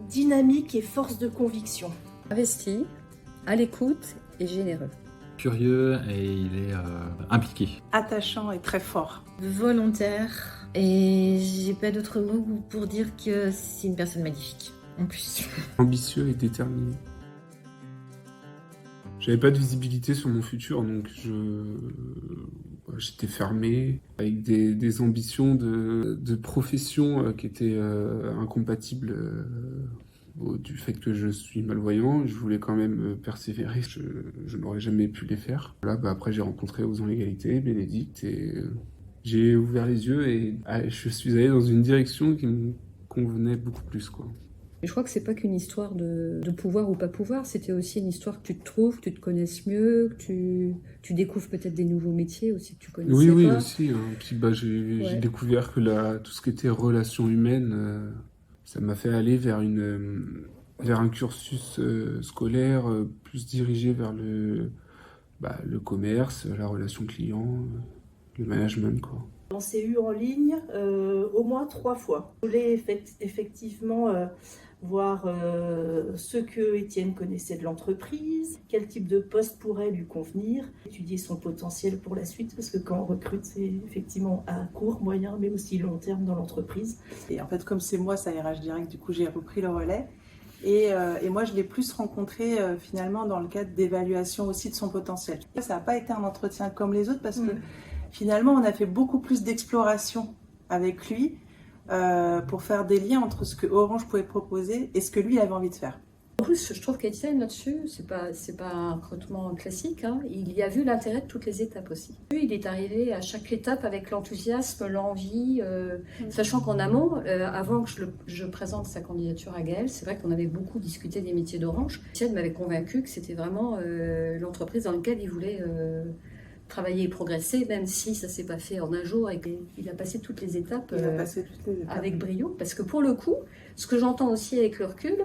Dynamique et force de conviction. Investi, à l'écoute et généreux. Curieux et il est impliqué. Attachant et très fort. Volontaire. Et j'ai pas d'autre mot pour dire que c'est une personne magnifique, en plus. Ambitieux et déterminé. J'avais pas de visibilité sur mon futur, donc j'étais fermé, avec des ambitions de profession qui étaient incompatibles du fait que je suis malvoyant. Je voulais quand même persévérer, je n'aurais jamais pu les faire. Là, après j'ai rencontré Osons l'égalité, Bénédicte, et j'ai ouvert les yeux et je suis allé dans une direction qui me convenait beaucoup plus, quoi. Et je crois que c'est pas qu'une histoire de pouvoir ou pas pouvoir, c'était aussi une histoire que tu te trouves, que tu te connaisses mieux, que tu découvres peut-être des nouveaux métiers aussi que tu connaissais oui, pas. aussi. Hein. Puis j'ai découvert que tout ce qui était relations humaines, ça m'a fait aller vers un cursus scolaire plus dirigé vers le commerce, la relation client, le management, quoi. On s'est eu en ligne au moins 3 fois. Je voulais effectivement voir ce que Étienne connaissait de l'entreprise, quel type de poste pourrait lui convenir, étudier son potentiel pour la suite, parce que quand on recrute, c'est effectivement à court, moyen, mais aussi long terme dans l'entreprise. Et en fait, comme c'est moi, ça RH Direct, du coup, j'ai repris le relais. Et moi, je l'ai plus rencontré finalement dans le cadre d'évaluation aussi de son potentiel. Ça n'a pas été un entretien comme les autres parce que finalement, on a fait beaucoup plus d'exploration avec lui pour faire des liens entre ce que Orange pouvait proposer et ce que lui avait envie de faire. En plus, je trouve qu'Étienne, là-dessus, c'est pas un recrutement classique, hein. Il y a vu l'intérêt de toutes les étapes aussi. Il est arrivé à chaque étape avec l'enthousiasme, l'envie, sachant qu'en amont, avant que je présente sa candidature à Gaël, c'est vrai qu'on avait beaucoup discuté des métiers d'Orange. Étienne m'avait convaincu que c'était vraiment l'entreprise dans laquelle il voulait travailler et progresser, même si ça s'est pas fait en un jour et qu'il a passé toutes les étapes, avec brio. Parce que pour le coup, ce que j'entends aussi avec le recul,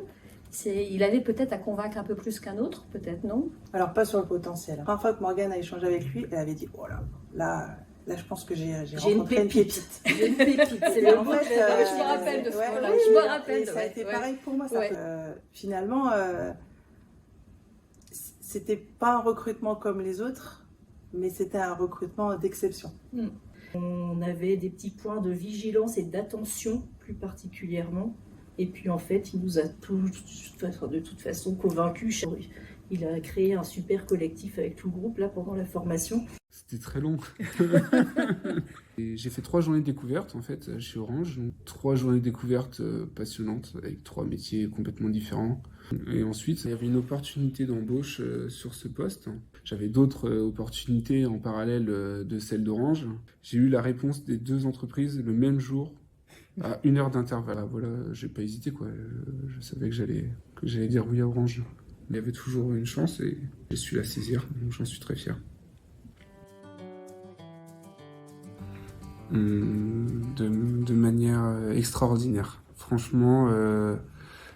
il avait peut-être à convaincre un peu plus qu'un autre, peut-être, non? Alors, pas sur le potentiel. La première fois que Morgane a échangé avec lui, elle avait dit « Oh là, je pense que j'ai rencontré une pépite. » J'ai une pépite. C'est le mot. Je me rappelle de ce moment-là. Je me rappelle. Ça a été pareil pour moi. Finalement, c'était pas un recrutement comme les autres, mais c'était un recrutement d'exception. On avait des petits points de vigilance et d'attention plus particulièrement. Et puis en fait, il nous a de toute façon convaincus. Il a créé un super collectif avec tout le groupe là pendant la formation. C'était très long. Et j'ai fait 3 journées de découverte en fait chez Orange. Donc, 3 journées de découverte passionnantes avec 3 métiers complètement différents. Et ensuite, il y avait une opportunité d'embauche sur ce poste. J'avais d'autres opportunités en parallèle de celle d'Orange. J'ai eu la réponse des 2 entreprises le même jour, à 1 heure d'intervalle. Voilà, j'ai pas hésité, quoi. Je savais que j'allais dire oui à Orange. Il y avait toujours une chance et j'ai su la saisir, donc j'en suis très fier. De manière extraordinaire. Franchement,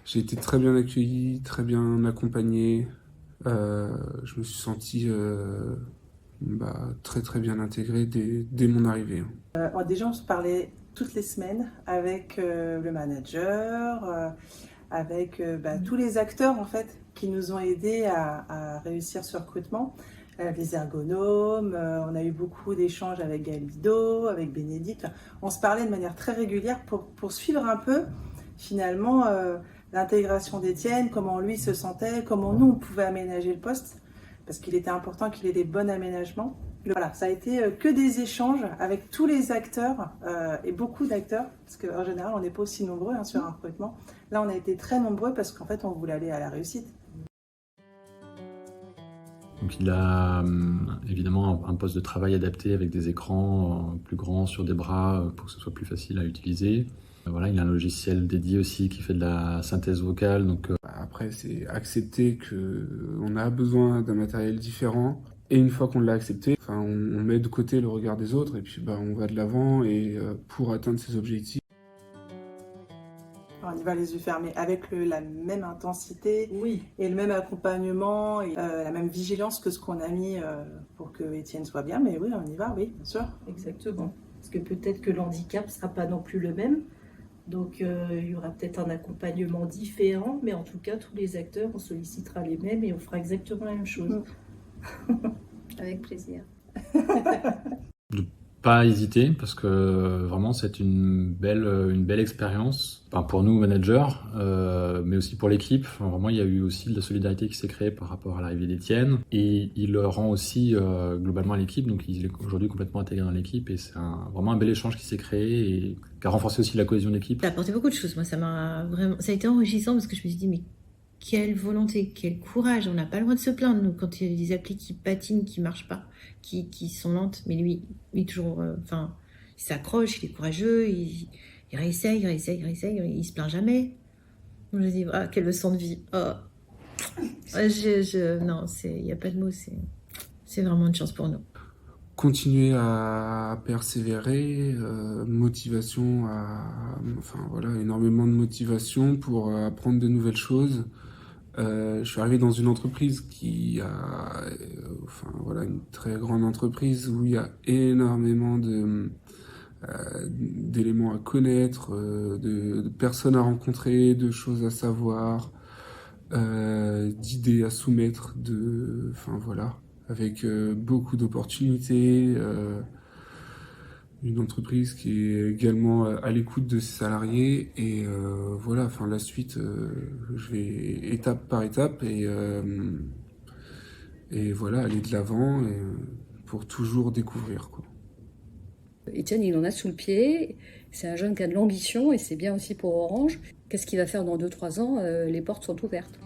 j'ai été très bien accueilli, très bien accompagné. Je me suis senti très très bien intégré dès mon arrivée. Déjà, on se parlait toutes les semaines avec le manager, avec tous les acteurs en fait qui nous ont aidés à réussir ce recrutement. Les ergonomes, on a eu beaucoup d'échanges avec Gaël Bidot, avec Bénédicte. On se parlait de manière très régulière pour suivre un peu finalement l'intégration d'Étienne, comment lui se sentait, comment nous on pouvait aménager le poste, parce qu'il était important qu'il ait des bons aménagements. Voilà, ça a été que des échanges avec tous les acteurs et beaucoup d'acteurs, parce qu'en général on n'est pas aussi nombreux sur un recrutement. Là on a été très nombreux parce qu'en fait on voulait aller à la réussite. Donc il a évidemment un poste de travail adapté avec des écrans plus grands sur des bras pour que ce soit plus facile à utiliser. Voilà, il a un logiciel dédié aussi qui fait de la synthèse vocale. Donc, Après, c'est accepter qu'on a besoin d'un matériel différent. Et une fois qu'on l'a accepté, on met de côté le regard des autres et puis on va de l'avant et pour atteindre ses objectifs. On y va les yeux fermés, avec la même intensité et le même accompagnement et la même vigilance que ce qu'on a mis pour que Étienne soit bien. Mais oui, on y va, oui, bien sûr. Exactement. Parce que peut-être que l'handicap ne sera pas non plus le même. Donc il y aura peut-être un accompagnement différent, mais en tout cas, tous les acteurs, on sollicitera les mêmes et on fera exactement la même chose. Avec plaisir. Pas hésiter, parce que vraiment c'est une belle expérience, enfin, pour nous managers, mais aussi pour l'équipe. Enfin, vraiment, il y a eu aussi de la solidarité qui s'est créée par rapport à l'arrivée d'Étienne, et il le rend aussi globalement à l'équipe, donc il est aujourd'hui complètement intégré dans l'équipe, et c'est vraiment un bel échange qui s'est créé et qui a renforcé aussi la cohésion d'équipe. Ça a apporté beaucoup de choses. Moi, ça a été enrichissant parce que je me suis dit, mais quelle volonté, quel courage. On n'a pas le droit de se plaindre, nous, quand il y a des applis qui patinent, qui marchent pas, qui sont lentes. Mais lui toujours, il s'accroche, il est courageux, il réessaye, il se plaint jamais. Donc, je me dis, ah, quelle leçon de vie. Oh. Non, il n'y a pas de mots, c'est vraiment une chance pour nous. Continuer à persévérer, motivation, énormément de motivation pour apprendre de nouvelles choses. Je suis arrivé dans une entreprise qui a, une très grande entreprise où il y a énormément d'éléments à connaître, de personnes à rencontrer, de choses à savoir, d'idées à soumettre, avec beaucoup d'opportunités, une entreprise qui est également à l'écoute de ses salariés, et la suite, je vais étape par étape et aller de l'avant pour toujours découvrir, quoi. Étienne, il en a sous le pied, c'est un jeune qui a de l'ambition et c'est bien aussi pour Orange. Qu'est-ce qu'il va faire dans 2-3 ans? Les portes sont ouvertes.